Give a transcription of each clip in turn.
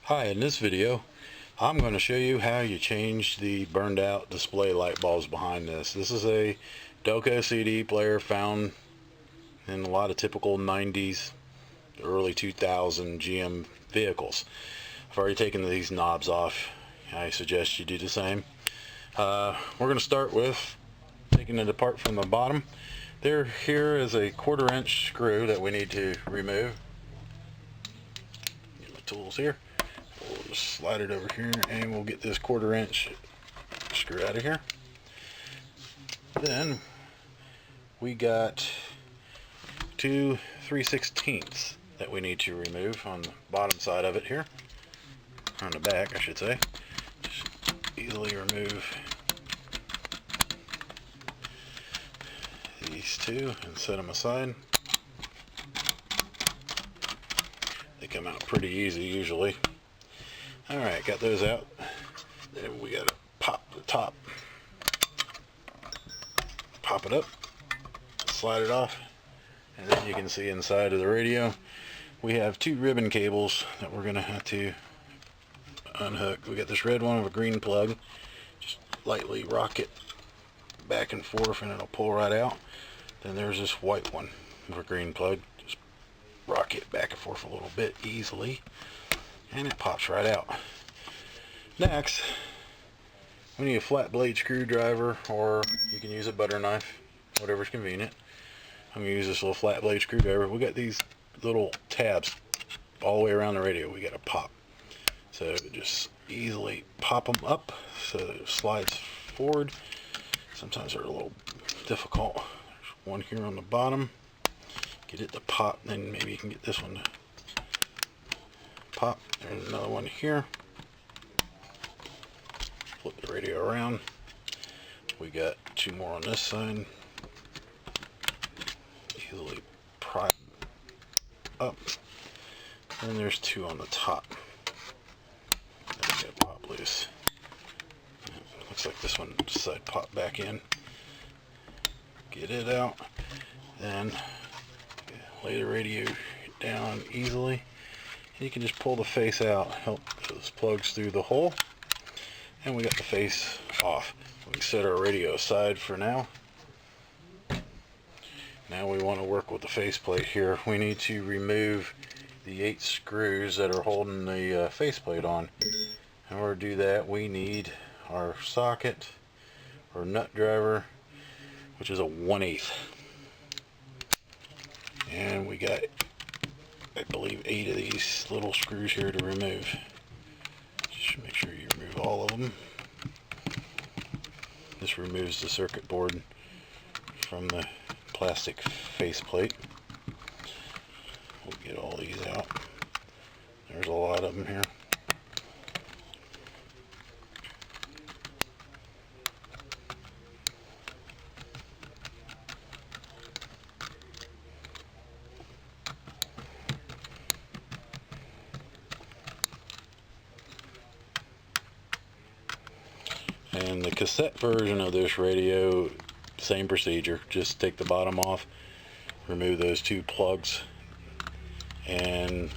Hi, in this video I'm going to show you how you change the burned out display light bulbs behind this. This is a Delco CD player found in a lot of typical 90s, early 2000 GM vehicles. I've already taken these knobs off. I suggest you do the same. We're going to start with taking it apart from the bottom. Here is a 1/4 inch screw that we need to remove. Get my tools here. We'll just slide it over here and we'll get this 1/4 inch screw out of here. Then we got 2 3/16 that we need to remove on the bottom side of it here, on the back I should say. Just easily remove these two and set them aside. They come out pretty easy usually. Alright, got those out. Then we gotta pop the top. Pop it up, slide it off, and then you can see inside of the radio we have 2 ribbon cables that we're gonna have to unhook. We got this red one with a green plug. Just lightly rock it back and forth and it'll pull right out. Then there's this white one with a green plug. Just rock it back and forth a little bit easily and it pops right out. Next, we need a flat blade screwdriver, or you can use a butter knife, whatever's convenient. I'm going to use this little flat blade screwdriver. We got these little tabs all the way around the radio we got to pop. So just easily pop them up so that it slides forward. Sometimes they're a little difficult. There's one here on the bottom. Get it to pop, then maybe you can get this one to pop. There's another one here. Flip the radio around. We got 2 more on this side. Easily pry up. And there's 2 on the top. Then we got pop loose. Looks like this one decided to pop back in. Get it out. Then lay the radio down easily. You can just pull the face out, help those plugs through the hole, and we got the face off. We can set our radio aside for now. Now we want to work with the faceplate here. We need to remove the 8 screws that are holding the faceplate on. In order to do that, we need our socket or nut driver, which is a 1/8, and we got, I believe, 8 of these little screws here to remove. Just make sure you remove all of them. This removes the circuit board from the plastic faceplate. We'll get all these out. There's a lot of them here. And the cassette version of this radio, same procedure. Just take the bottom off, remove those 2 plugs, and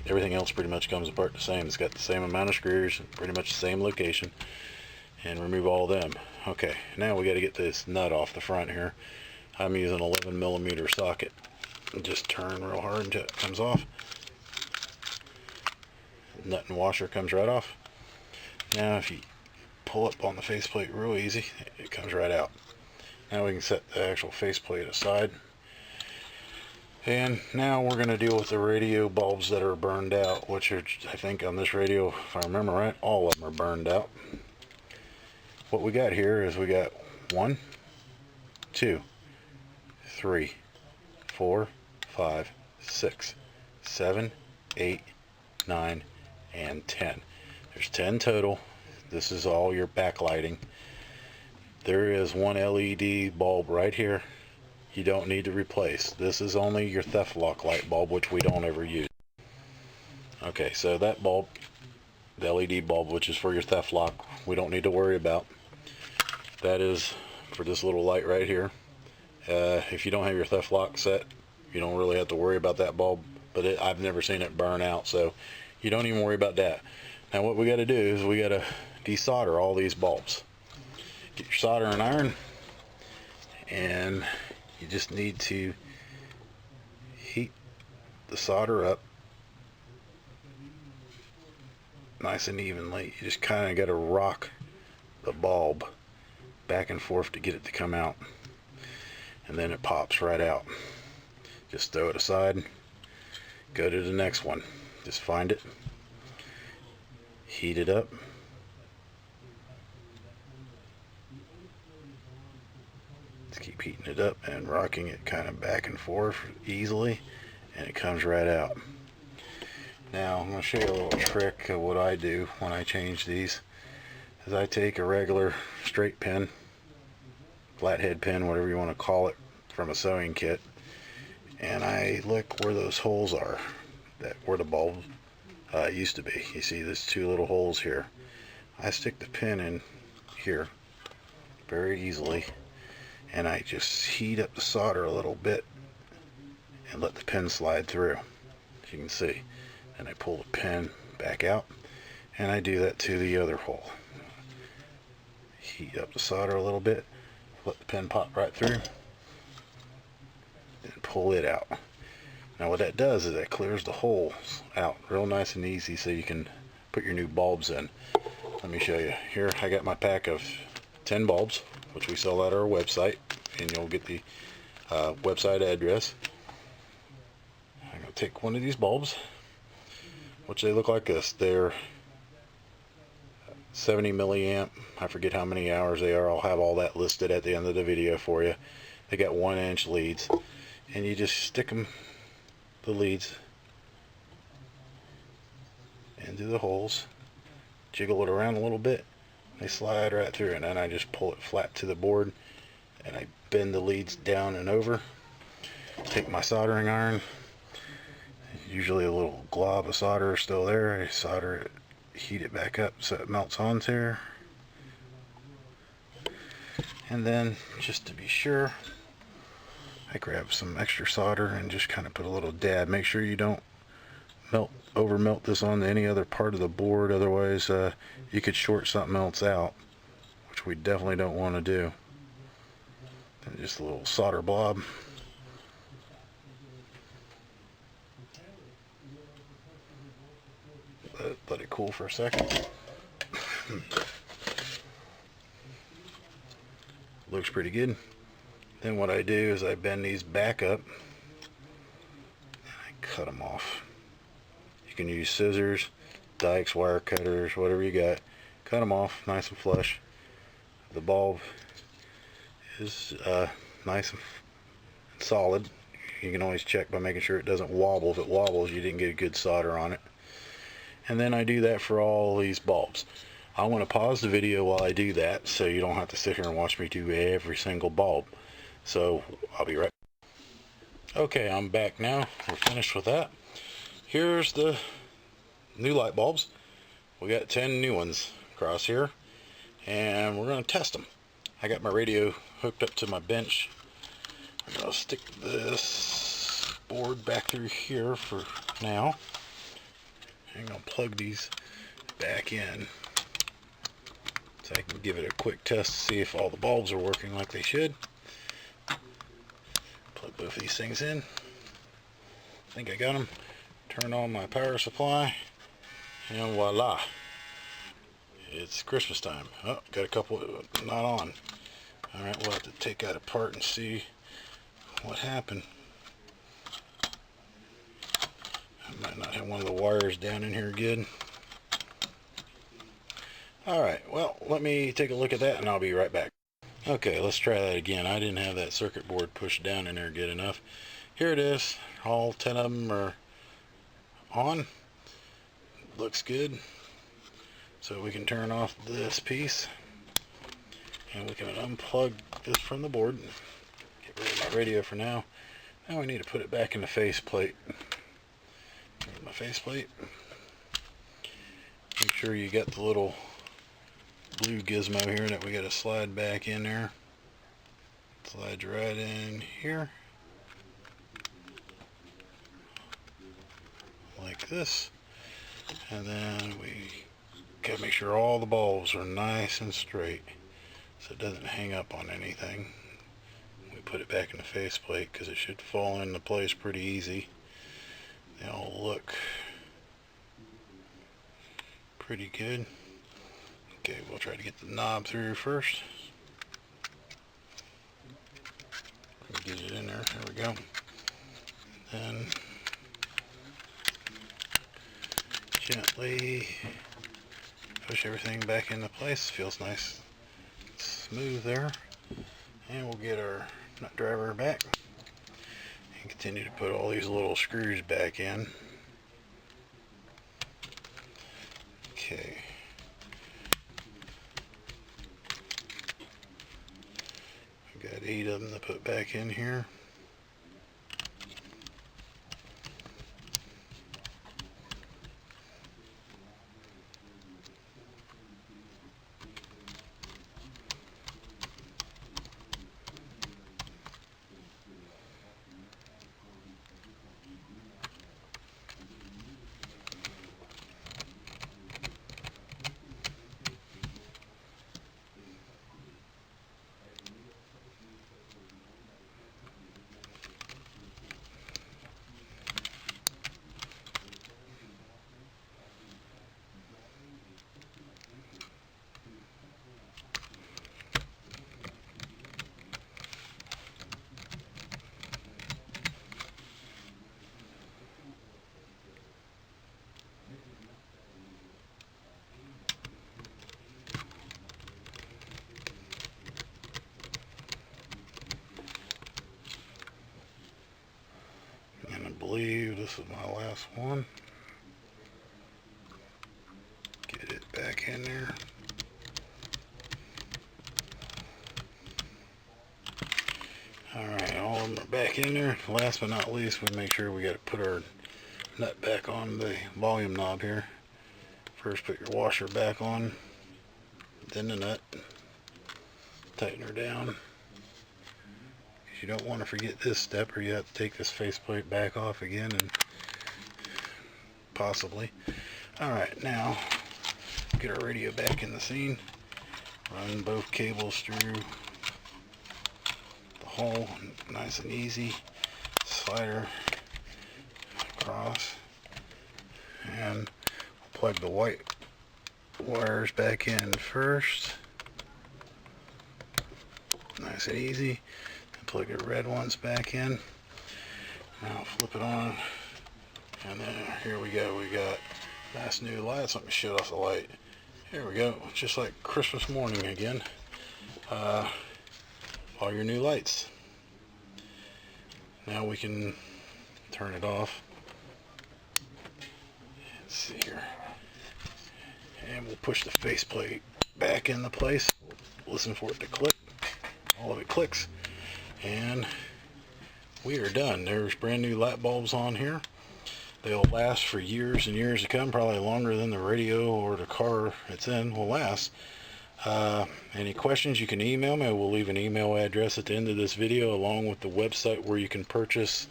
everything else pretty much comes apart the same. It's got the same amount of screws, pretty much the same location, and remove all of them. Okay, now we got to get this nut off the front here. I'm using an 11mm socket. Just turn real hard until it comes off. Nut and washer comes right off. Now if you pull up on the faceplate real easy, it comes right out. Now we can set the actual faceplate aside. And now we're going to deal with the radio bulbs that are burned out, which are, I think on this radio, if I remember right, all of them are burned out. What we got here is we got 1, 2, 3, 4, 5, 6, 7, 8, 9, and 10. There's 10 total. This is all your backlighting. There is 1 LED bulb right here you don't need to replace. This is only your theft lock light bulb, which we don't ever use. Okay, so that bulb, the LED bulb, which is for your theft lock, we don't need to worry about. That is for this little light right here. If you don't have your theft lock set, you don't really have to worry about that bulb, but I've never seen it burn out, so you don't even worry about that. Now what we got to do is we got to desolder all these bulbs. Get your soldering iron, and you just need to heat the solder up nice and evenly. You just kind of got to rock the bulb back and forth to get it to come out, and then it pops right out. Just throw it aside, go to the next one, just find it, heat it up, just keep heating it up and rocking it kind of back and forth easily, and it comes right out. Now I'm going to show you a little trick of what I do when I change these. Is I take a regular straight pin, flathead pin, whatever you want to call it, from a sewing kit, and I look where those holes are, where the bulb used to be. You see there's two little holes here. I stick the pin in here very easily, and I just heat up the solder a little bit and let the pin slide through, as you can see. And I pull the pin back out, and I do that to the other hole. Heat up the solder a little bit, let the pin pop right through, and pull it out. Now what that does is that clears the holes out real nice and easy, so you can put your new bulbs in. Let me show you. Here I got my pack of 10 bulbs, which we sell at our website, and you'll get the website address. I'm going to take one of these bulbs, which they look like this. They're 70 milliamp. I forget how many hours they are. I'll have all that listed at the end of the video for you. They got 1-inch leads, and you just stick them, the leads, into the holes, jiggle it around a little bit, they slide right through, and then I just pull it flat to the board, and I bend the leads down and over. Take my soldering iron, usually a little glob of solder is still there. I solder it, heat it back up so it melts onto there, and then just to be sure, I grab some extra solder and just kind of put a little dab. Make sure you don't over melt this onto any other part of the board, otherwise you could short something else out, which we definitely don't want to do. And just a little solder blob. Let it cool for a second. Looks pretty good. Then what I do is I bend these back up and I cut them off. You can use scissors, dikes, wire cutters, whatever you got. Cut them off nice and flush. The bulb is nice and solid. You can always check by making sure it doesn't wobble. If it wobbles, you didn't get a good solder on it. And then I do that for all these bulbs. I want to pause the video while I do that, so you don't have to sit here and watch me do every single bulb. So I'll be right back. Okay, I'm back now. We're finished with that. Here's the new light bulbs. We got 10 new ones across here, and we're going to test them. I got my radio hooked up to my bench. I'm going to stick this board back through here for now. I'm going to plug these back in so I can give it a quick test to see if all the bulbs are working like they should. Plug both of these things in. I think I got them. Turn on my power supply, and voila, it's Christmas time. Oh, got a couple not on. Alright, we'll have to take that apart and see what happened. I might not have one of the wires down in here good. Alright, well, let me take a look at that and I'll be right back. Okay, let's try that again. I didn't have that circuit board pushed down in there good enough. Here it is. All 10 of them are on. Looks good. So we can turn off this piece and we can unplug this from the board. Get rid of my radio for now. Now we need to put it back in the faceplate. Here's my faceplate. Make sure you got the little blue gizmo here that we got to slide back in there. Slide right in here. Like this. And then we gotta make sure all the bulbs are nice and straight so it doesn't hang up on anything. We put it back in the faceplate because it should fall into place pretty easy. They all look pretty good. Okay, we'll try to get the knob through first. Get it in there. There we go. Then gently push everything back into place. Feels nice, smooth there. And we'll get our nut driver back and continue to put all these little screws back in. Okay. I've got 8 of them to put back in here. I believe this is my last one. Get it back in there. Alright, all of them are back in there. Last but not least, we make sure we got to put our nut back on the volume knob here. First put your washer back on, then the nut. Tighten her down. You don't want to forget this step, or you have to take this faceplate back off again, and possibly. Alright, now get our radio back in the scene. Run both cables through the hole, nice and easy. Slide her across, and plug the white wires back in first. Nice and easy. Plug your red ones back in. Now flip it on, and then here we go. We got nice new lights. Let me shut off the light. Here we go, just like Christmas morning again. All your new lights. Now we can turn it off. Let's see here, and we'll push the faceplate back into place. Listen for it to click. All of it clicks. And we are done. There's brand new light bulbs on here. They'll last for years and years to come, probably longer than the radio or the car it's in will last. Any questions, you can email me. I will leave an email address at the end of this video, along with the website where you can purchase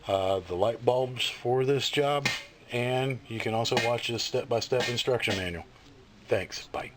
the light bulbs for this job. And you can also watch this step-by-step instruction manual. Thanks. Bye.